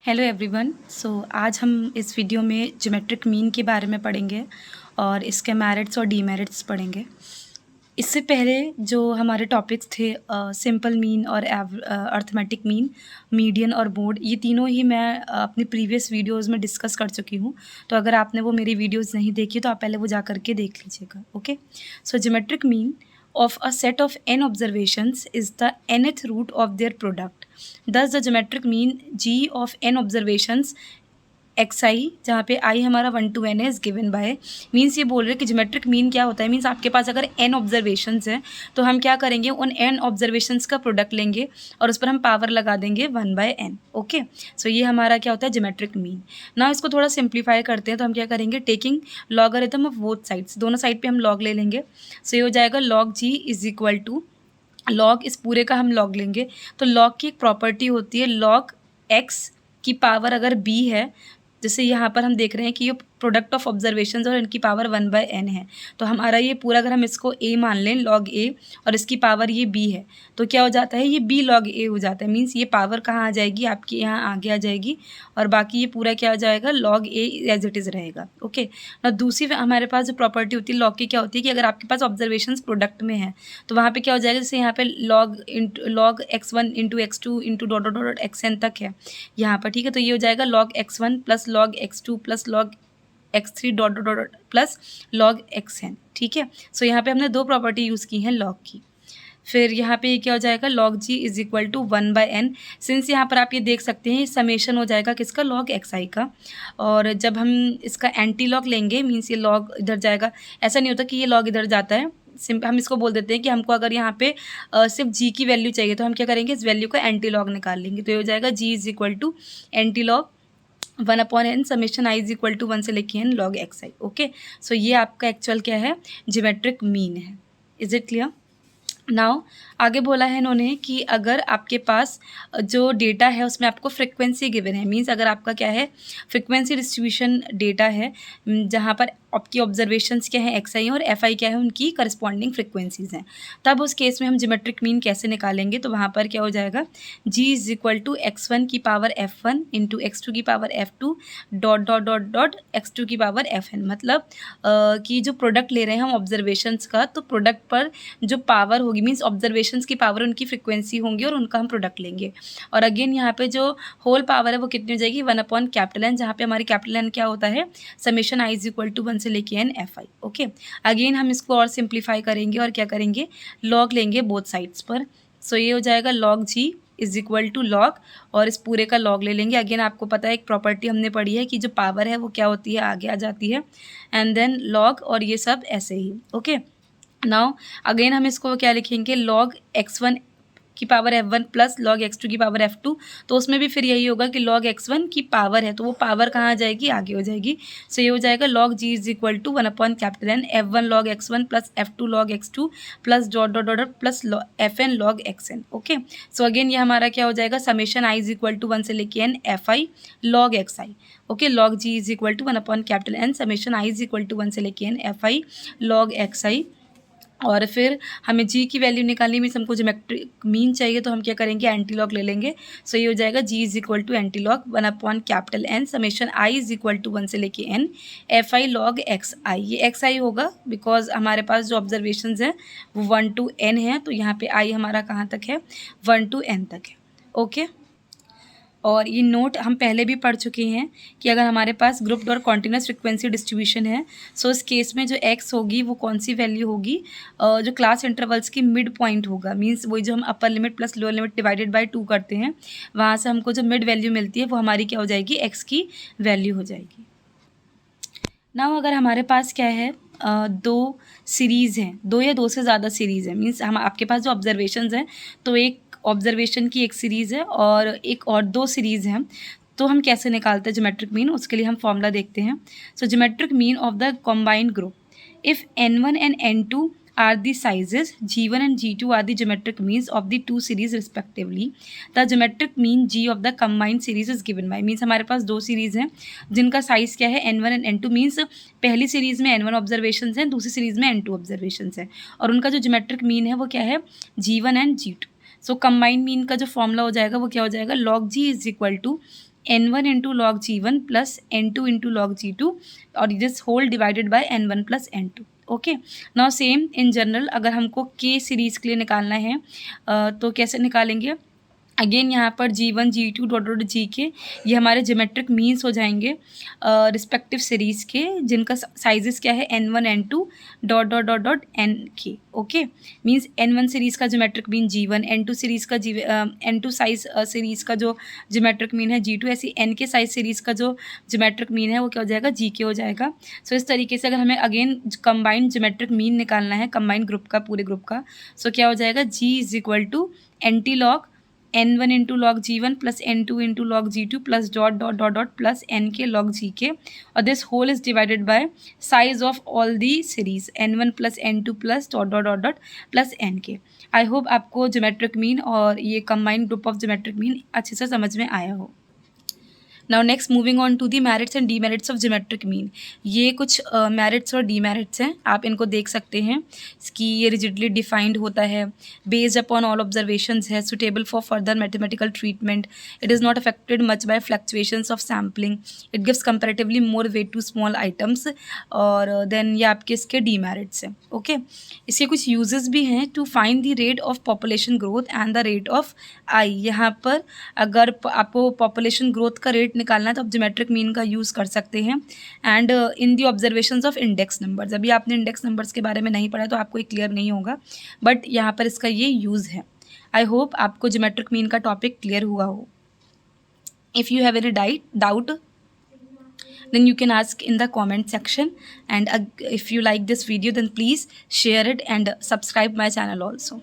Hello everyone. आज हम इस वीडियो में ज्योमेट्रिक मीन के बारे में पढ़ेंगे और इसके मेरिट्स और डीमेरिट्स पढ़ेंगे। इससे पहले जो हमारे टॉपिक्स थे सिंपल मीन और अर्थमेटिक मीन, मीडियन और मोड, ये तीनों ही मैं अपनी प्रीवियस वीडियोस में डिस्कस कर चुकी हूँ। तो अगर आपने वो मेरी वीडियोस नहीं देखी तो आप पहले वो जा करके देख लीजिएगा। Okay, so geometric mean of a set of n observations is the nth root of their product. Thus the geometric mean g of n observations x i, जहाँ पे आई हमारा 1 to n है, इज़ गिवन बाय, मीन्स ये बोल रहे हैं कि geometric mean क्या होता है। मीन्स आपके पास अगर n ऑब्जर्वेशंस हैं तो हम क्या करेंगे, उन n ऑब्जर्वेशंस का प्रोडक्ट लेंगे और उस पर हम पावर लगा देंगे 1/n। ओके, सो ये हमारा क्या होता है, ज्योमेट्रिक मीन। ना इसको थोड़ा सिंप्लीफाई करते हैं तो हम क्या करेंगे, taking logarithm of both sides, दोनों साइड पर हम लॉग ले लेंगे। सो ये हो जाएगा log g is equal to log, इस पूरे का हम लॉग लेंगे। तो लॉग की एक प्रॉपर्टी होती है, लॉग एक्स की पावर अगर b है, जैसे यहाँ पर हम देख रहे हैं कि ये प्रोडक्ट ऑफ ऑब्जर्वेशंस और इनकी पावर 1/n है, तो हमारा ये पूरा अगर हम इसको a मान लें, log a, और इसकी पावर ये b है, तो क्या हो जाता है, ये b log a हो जाता है। मीन्स ये पावर कहाँ आ जाएगी, आपके यहाँ आगे आ जाएगी और बाकी ये पूरा क्या हो जाएगा, log a as it is रहेगा। ओके ना, दूसरी हमारे पास जो प्रॉपर्टी होती है लॉग की, क्या होती है कि अगर आपके पास ऑब्जर्वेशंस प्रोडक्ट में है तो वहाँ पे क्या हो जाएगा, जैसे यहाँ पे log x1 into x2 into dot dot dot xn तक है यहाँ पर, ठीक है। तो ये हो जाएगा log x1 plus log x2 plus log x3 dot dot dot plus log xn, ठीक है। सो यहाँ पे हमने दो प्रॉपर्टी यूज़ की हैं लॉग की। फिर यहाँ पे क्या हो जाएगा, log g is equal to 1/n। Since यहाँ पर आप ये देख सकते हैं समेशन हो जाएगा किसका, log xi का। और जब हम इसका एंटी लॉग लेंगे, मीन्स ये log इधर जाएगा, ऐसा नहीं होता कि ये log इधर जाता है। हम इसको बोल देते हैं कि हमको अगर यहाँ पे सिर्फ g की वैल्यू चाहिए तो हम क्या करेंगे, इस वैल्यू का एंटी लॉग निकाल लेंगे। तो ये हो जाएगा g is equal to anti log 1/n summation i is equal to 1 से लेके n log xi। Okay, so ये आपका एक्चुअल क्या है, ज्योमेट्रिक मीन है। Is it clear? नाउ आगे बोला है इन्होंने कि अगर आपके पास जो डेटा है उसमें आपको फ्रिक्वेंसी गिवन है, मींस अगर आपका क्या है, फ्रिक्वेंसी डिस्ट्रीब्यूशन डेटा है, जहाँ पर आपकी ऑब्जर्वेशंस क्या है, एक्स आई और एफ आई क्या है, उनकी करस्पॉन्डिंग फ्रिक्वेंसीज हैं, तब उस केस में हम ज्योमेट्रिक मीन कैसे निकालेंगे। तो वहाँ पर क्या हो जाएगा, G is equal to x1 की पावर f1 इंटू x2 की power f2 dot dot dot dot x2 की पावर fn। मतलब कि जो प्रोडक्ट ले रहे हैं हम ऑब्जर्वेशंस का, तो प्रोडक्ट पर जो पावर होगी, मीन्स ऑब्जर्वेशंस की पावर उनकी फ्रिक्वेंसी होंगी और उनका हम प्रोडक्ट लेंगे। और अगेन यहाँ पे जो होल पावर है वो कितनी हो जाएगी, 1/N, जहाँ पे हमारी कैपिटल N क्या होता है, summation i is equal to 1 से लेके n fi। ओके, अगेन हम इसको और सिंप्लीफाई करेंगे और क्या करेंगे, लॉग लेंगे बोथ साइड्स पर। सो ये हो जाएगा log g is equal to log, और इस पूरे का लॉग ले लेंगे। अगेन आपको पता है एक प्रॉपर्टी हमने पढ़ी है कि जो पावर है वो क्या होती है, आगे आ जाती है, एंड देन लॉग, और ये सब ऐसे ही। ओके, नाउ अगेन हम इसको क्या लिखेंगे, log x1 की power f1 plus log x2 की पावर f2। तो उसमें भी फिर यही होगा कि log x1 की पावर है तो वो पावर कहाँ आ जाएगी, आगे हो जाएगी। सो ये हो जाएगा log g is equal to 1/N f1 log x1 plus f2 log x2 plus dot dot dot plus fn log xn। Okay, so again ये हमारा क्या हो जाएगा, summation i is equal to 1 से लेके n fi log xi। Okay, log g is equal to 1/N summation i is equal to 1 से लेके n fi log xi। और फिर हमें जी की वैल्यू निकालनी, मीन्स हमको ज्योमेट्रिक मीन चाहिए, तो हम क्या करेंगे, एंटी लॉग ले लेंगे। सो ये हो जाएगा G is equal to anti log 1/N summation i is equal to 1 से लेके n f i log x i. ये एक्स आई होगा बिकॉज हमारे पास जो ऑब्जर्वेशन हैं वो 1 to n है, तो यहाँ पे आई हमारा कहाँ तक है, 1 to n तक है। ओके, और ये नोट हम पहले भी पढ़ चुके हैं कि अगर हमारे पास ग्रुप्ड और कॉन्टिन्यूस फ्रिक्वेंसी डिस्ट्रीब्यूशन है, सो इस केस में जो x होगी वो कौन सी वैल्यू होगी, जो क्लास इंटरवल्स की मिड पॉइंट होगा, मींस वही जो हम upper limit plus lower limit divided by 2 करते हैं, वहाँ से हमको जो मिड वैल्यू मिलती है वो हमारी क्या हो जाएगी, x की वैल्यू हो जाएगी। नाउ अगर हमारे पास क्या है, दो सीरीज़ हैं, दो या दो से ज़्यादा सीरीज़ है, मीन्स हम आपके पास जो ऑब्जर्वेशंस हैं, तो एक ऑब्जर्वेशन की एक सीरीज़ है और एक और दो सीरीज़ हैं, तो हम कैसे निकालते हैं ज्योमेट्रिक मीन, उसके लिए हम फॉर्मूला देखते हैं। So geometric mean of the combined group, if n1 and n2 are the sizes, g1 and g2 are the geometric means of the two series respectively, the geometric mean g of the combined series is given by, means हमारे पास दो series हैं जिनका size क्या है, n1 and n2, means पहली series में n1 observations हैं, दूसरी सीरीज़ में n2 ऑब्जर्वेशंस हैं, और उनका जो ज्योमेट्रिक मीन है वो क्या है, g1 and g2। So combined mean का जो फॉर्मूला हो जाएगा वो क्या हो जाएगा, log g is equal to n1 into log g1 plus n2 into log g2 और this whole divided by n1 plus n2. Okay, now same in general अगर हमको के सीरीज़ के लिए निकालना है तो कैसे निकालेंगे? अगेन यहाँ पर G1 G2 dot dot GK ये हमारे ज्योमेट्रिक मीन्स हो जाएंगे रिस्पेक्टिव सीरीज़ के, जिनका साइजेस क्या है N1 N2 dot dot dot dot NK. Okay, means N1 series का geometric mean G1, N2 series का N2 साइज सीरीज़ का जो ज्योमेट्रिक मीन है G2, ऐसी NK साइज सीरीज़ का जो ज्योमेट्रिक मीन है वो क्या हो जाएगा? GK हो जाएगा. सो इस तरीके से अगर हमें अगेन कंबाइंड ज्योमेट्रिक मीन निकालना है कंबाइंड ग्रुप का, पूरे ग्रुप का, सो क्या हो जाएगा? G is equal to NT log n1 into log g1 plus n2 into log g2 plus dot dot dot dot plus nk log gk, और this whole is divided by size of all the series n1 plus n2 plus dot dot dot dot plus nk. I hope आपको geometric mean और ये combined group of geometric mean अच्छे से समझ में आया हो. Now next moving on to the merits and demerits of geometric mean. ये कुछ मेरिट्स और डीमेरिट्स हैं, आप इनको देख सकते हैं कि ये रिजिडली डिफाइंड होता है, बेस्ड अपॉन ऑल ऑब्जर्वेशंस है, suitable for further mathematical treatment, it is not affected much by fluctuations of sampling, it gives comparatively more weight to small items, और देन ये आपके इसके डीमेरिट्स हैं. ओके, इसके कुछ यूजेस भी हैं to find the rate of population growth and the rate of i. यहाँ पर अगर आपको पॉपुलेशन ग्रोथ का रेट निकालना है तो आप ज्योमेट्रिक मीन का यूज़ कर सकते हैं. And in the observations of index numbers, अभी आपने इंडेक्स नंबर्स के बारे में नहीं पढ़ा तो आपको ये क्लियर नहीं होगा, बट यहाँ पर इसका ये यूज़ है. आई होप आपको ज्योमेट्रिक मीन का टॉपिक क्लियर हुआ हो. If you have any doubt then you can ask in the comment section, and if you like this video then please share it and subscribe my channel also.